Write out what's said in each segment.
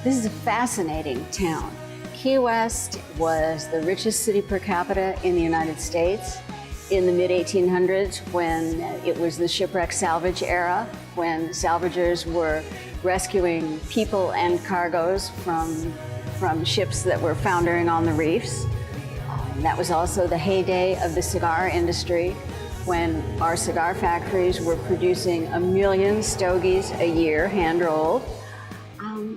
This is a fascinating town. Key West was the richest city per capita in the United States in the mid-1800s, when it was the shipwreck salvage era, when salvagers were rescuing people and cargoes from ships that were foundering on the reefs. That was also the heyday of the cigar industry, when our cigar factories were producing 1 million stogies a year, hand-rolled.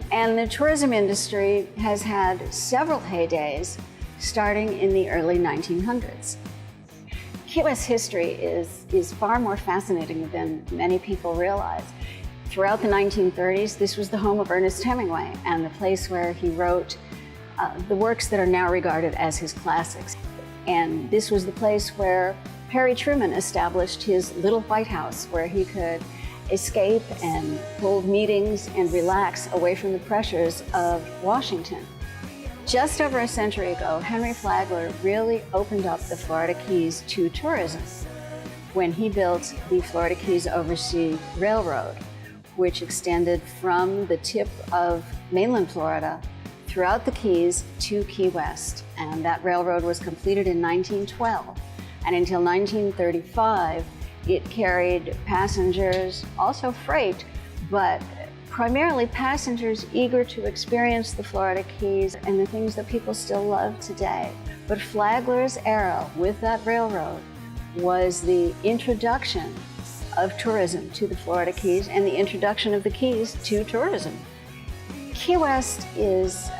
And the tourism industry has had several heydays, starting in the early 1900s. Key West's history is far more fascinating than many people realize. Throughout the 1930s, this was the home of Ernest Hemingway and the place where he wrote the works that are now regarded as his classics. And this was the place where Harry Truman established his little White House, where he could escape and hold meetings and relax away from the pressures of Washington. Just over a century ago, Henry Flagler really opened up the Florida Keys to tourism when he built the Florida Keys Oversea Railroad, which extended from the tip of mainland Florida throughout the Keys to Key West. And that railroad was completed in 1912. And until 1935, it carried passengers, also freight, but primarily passengers eager to experience the Florida Keys and the things that people still love today. But Flagler's era with that railroad was the introduction of tourism to the Florida Keys and the introduction of the Keys to tourism. Key West is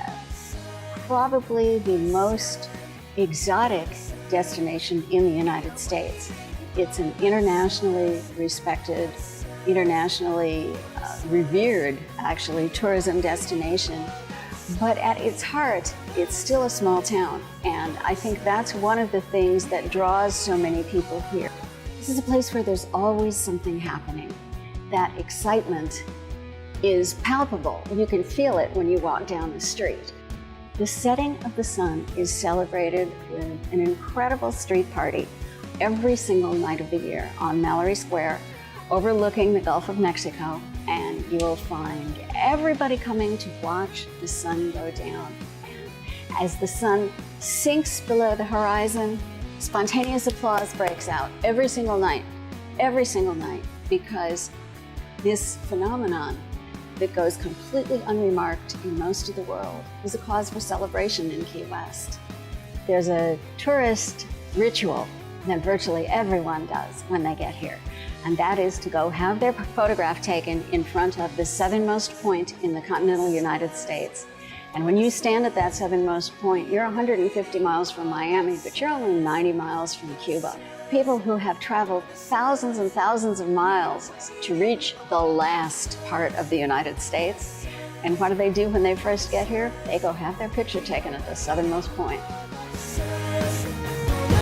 probably the most exotic destination in the United States. It's an internationally respected, internationally revered, actually, tourism destination. But at its heart, it's still a small town. And I think that's one of the things that draws so many people here. This is a place where there's always something happening. That excitement is palpable. You can feel it when you walk down the street. The setting of the sun is celebrated with an incredible street party every single night of the year on Mallory Square, overlooking the Gulf of Mexico, and you will find everybody coming to watch the sun go down. And as the sun sinks below the horizon, spontaneous applause breaks out every single night, because this phenomenon that goes completely unremarked in most of the world is a cause for celebration in Key West. There's a tourist ritual that virtually everyone does when they get here, and that is to go have their photograph taken in front of the southernmost point in the continental United States. And when you stand at that southernmost point, you're 150 miles from Miami, but you're only 90 miles from Cuba. People who have traveled thousands and thousands of miles to reach the last part of the United States. And what do they do when they first get here? They go have their picture taken at the southernmost point.